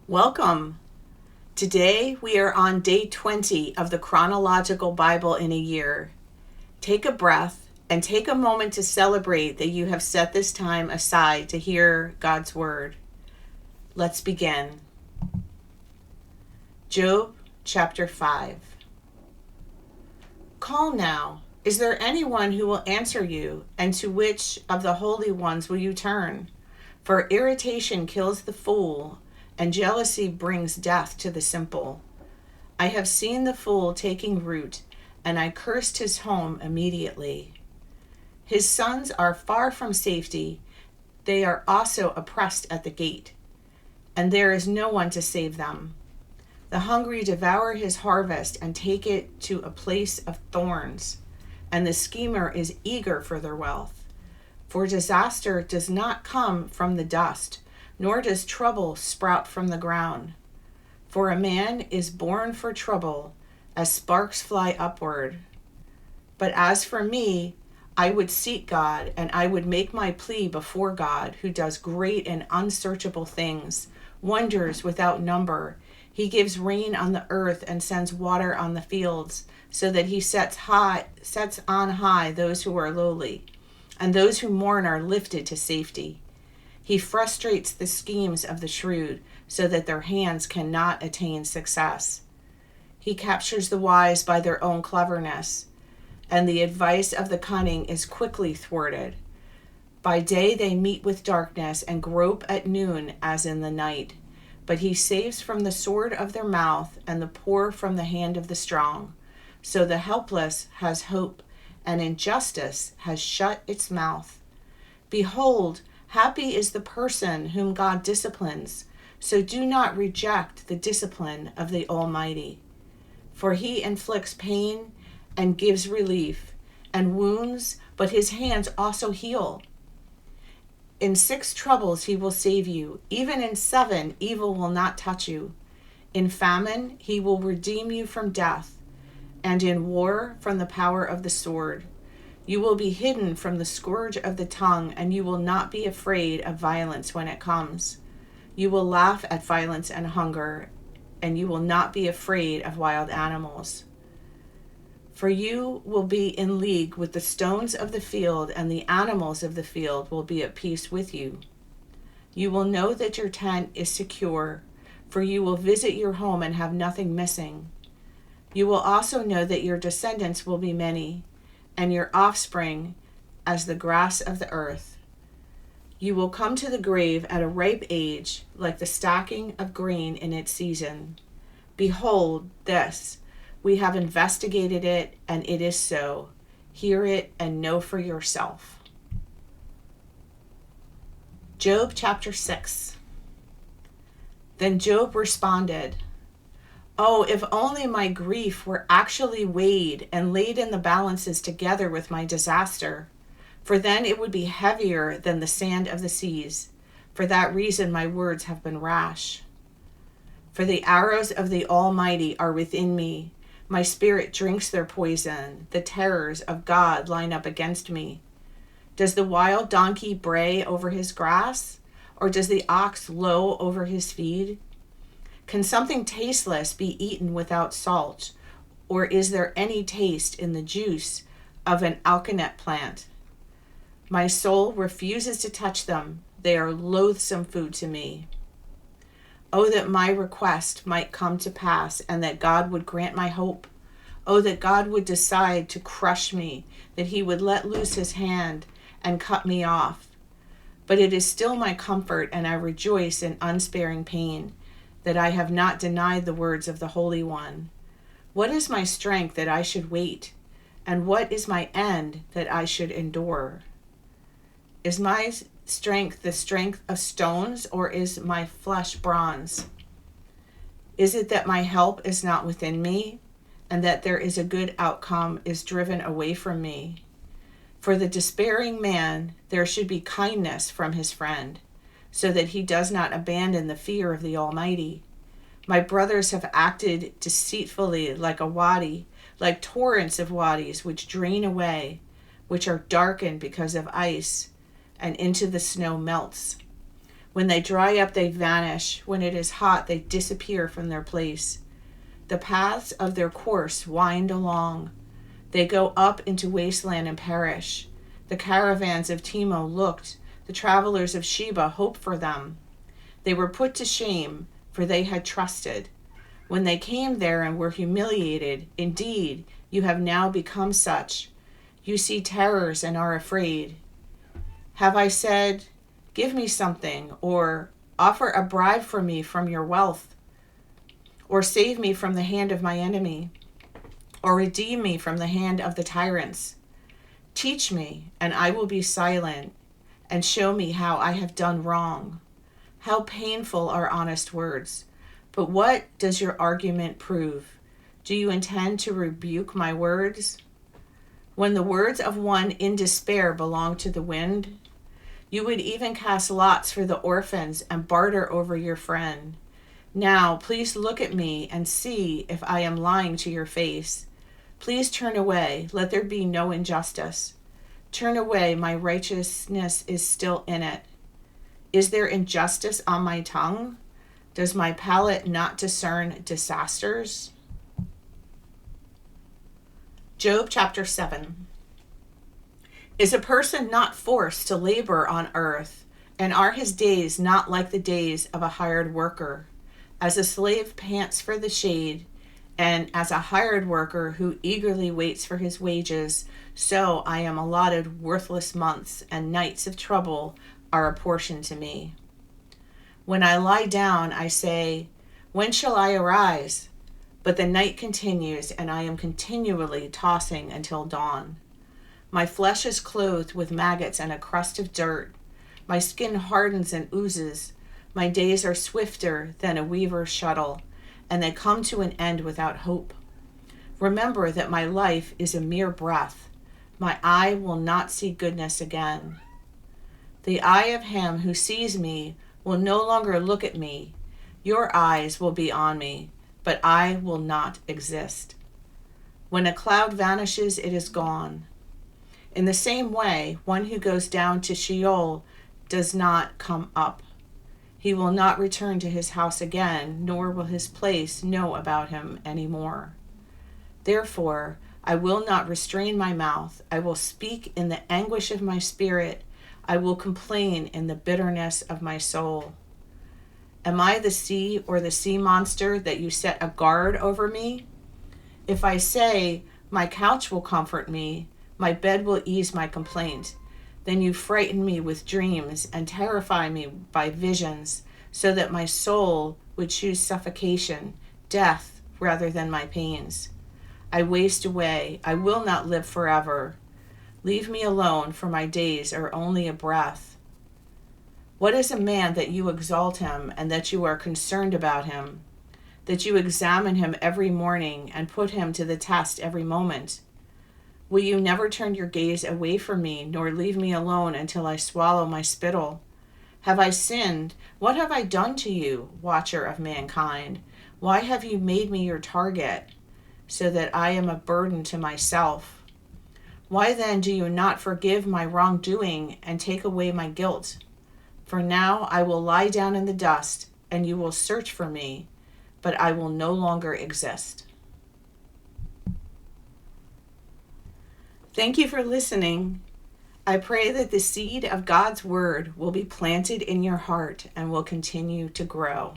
Welcome. Today we are on day 20 of the chronological Bible in a year. Take a breath and take a moment to celebrate that you have set this time aside to hear God's word. Let's begin. Job chapter 5. Call now. Is there anyone who will answer you? And to which of the holy ones will you turn? For irritation kills the fool, and jealousy brings death to the simple. I have seen the fool taking root, and I cursed his home immediately. His sons are far from safety. They are also oppressed at the gate, and there is no one to save them. The hungry devour his harvest and take it to a place of thorns, and the schemer is eager for their wealth. For disaster does not come from the dust, nor does trouble sprout from the ground. For a man is born for trouble, as sparks fly upward. But as for me, I would seek God, and I would make my plea before God, who does great and unsearchable things, wonders without number. He gives rain on the earth and sends water on the fields, so that he sets on high those who are lowly, and those who mourn are lifted to safety. He frustrates the schemes of the shrewd, so that their hands cannot attain success. He captures the wise by their own cleverness, and the advice of the cunning is quickly thwarted. By day they meet with darkness and grope at noon as in the night. But he saves from the sword of their mouth and the poor from the hand of the strong. So the helpless has hope, and injustice has shut its mouth. Behold, happy is the person whom God disciplines, so do not reject the discipline of the Almighty. For he inflicts pain and gives relief, and wounds, but his hands also heal. In 6 troubles he will save you, even in 7 evil will not touch you. In famine he will redeem you from death, and in war from the power of the sword. You will be hidden from the scourge of the tongue, and you will not be afraid of violence when it comes. You will laugh at violence and hunger, and you will not be afraid of wild animals. For you will be in league with the stones of the field, and the animals of the field will be at peace with you. You will know that your tent is secure, for you will visit your home and have nothing missing. You will also know that your descendants will be many, and your offspring as the grass of the earth. You will come to the grave at a ripe age, like the stacking of grain in its season. Behold, this, we have investigated it, and it is so. Hear it and know for yourself. Job chapter 6. Then Job responded, Oh, if only my grief were actually weighed and laid in the balances together with my disaster, for then it would be heavier than the sand of the seas. For that reason my words have been rash. For the arrows of the Almighty are within me. My spirit drinks their poison. The terrors of God line up against me. Does the wild donkey bray over his grass? Or does the ox low over his feed? Can something tasteless be eaten without salt? Or is there any taste in the juice of an alkanet plant? My soul refuses to touch them. They are loathsome food to me. Oh, that my request might come to pass, and that God would grant my hope. Oh, that God would decide to crush me, that he would let loose his hand and cut me off. But it is still my comfort, and I rejoice in unsparing pain, that I have not denied the words of the Holy One. What is my strength that I should wait? And what is my end that I should endure? Is my strength the strength of stones, or is my flesh bronze? Is it that my help is not within me, and that there is a good outcome is driven away from me? For the despairing man there should be kindness from his friend, so that he does not abandon the fear of the Almighty. My brothers have acted deceitfully like a wadi, like torrents of wadis which drain away, which are darkened because of ice, and into the snow melts. When they dry up, they vanish. When it is hot, they disappear from their place. The paths of their course wind along. They go up into wasteland and perish. The caravans of Temo looked. The travelers of Sheba hoped for them. They were put to shame, for they had trusted. When they came there and were humiliated, indeed, you have now become such. You see terrors and are afraid. Have I said, give me something, or offer a bribe for me from your wealth, or save me from the hand of my enemy, or redeem me from the hand of the tyrants? Teach me, and I will be silent, and show me how I have done wrong. How painful are honest words. But what does your argument prove? Do you intend to rebuke my words? When the words of one in despair belong to the wind, you would even cast lots for the orphans and barter over your friend. Now, please look at me and see if I am lying to your face. Please turn away. Let there be no injustice. Turn away. My righteousness is still in it. Is there injustice on my tongue? Does my palate not discern disasters? Job chapter 7. Is a person not forced to labor on earth, and are his days not like the days of a hired worker? As a slave pants for the shade, and as a hired worker who eagerly waits for his wages, so I am allotted worthless months, and nights of trouble are apportioned to me. When I lie down, I say, when shall I arise? But the night continues, and I am continually tossing until dawn. My flesh is clothed with maggots and a crust of dirt. My skin hardens and oozes. My days are swifter than a weaver's shuttle, and they come to an end without hope. Remember that my life is a mere breath. My eye will not see goodness again. The eye of him who sees me will no longer look at me. Your eyes will be on me, but I will not exist. When a cloud vanishes, it is gone. In the same way, one who goes down to Sheol does not come up. He will not return to his house again, nor will his place know about him anymore. Therefore, I will not restrain my mouth. I will speak in the anguish of my spirit. I will complain in the bitterness of my soul. Am I the sea or the sea monster that you set a guard over me? If I say, my couch will comfort me, my bed will ease my complaint, then you frighten me with dreams and terrify me by visions, so that my soul would choose suffocation, death, rather than my pains. I waste away. I will not live forever. Leave me alone, for my days are only a breath. What is a man that you exalt him, and that you are concerned about him, that you examine him every morning and put him to the test every moment? Will you never turn your gaze away from me, nor leave me alone until I swallow my spittle? Have I sinned? What have I done to you, watcher of mankind? Why have you made me your target, so that I am a burden to myself? Why then do you not forgive my wrongdoing and take away my guilt? For now I will lie down in the dust, and you will search for me, but I will no longer exist. Thank you for listening. I pray that the seed of God's word will be planted in your heart and will continue to grow.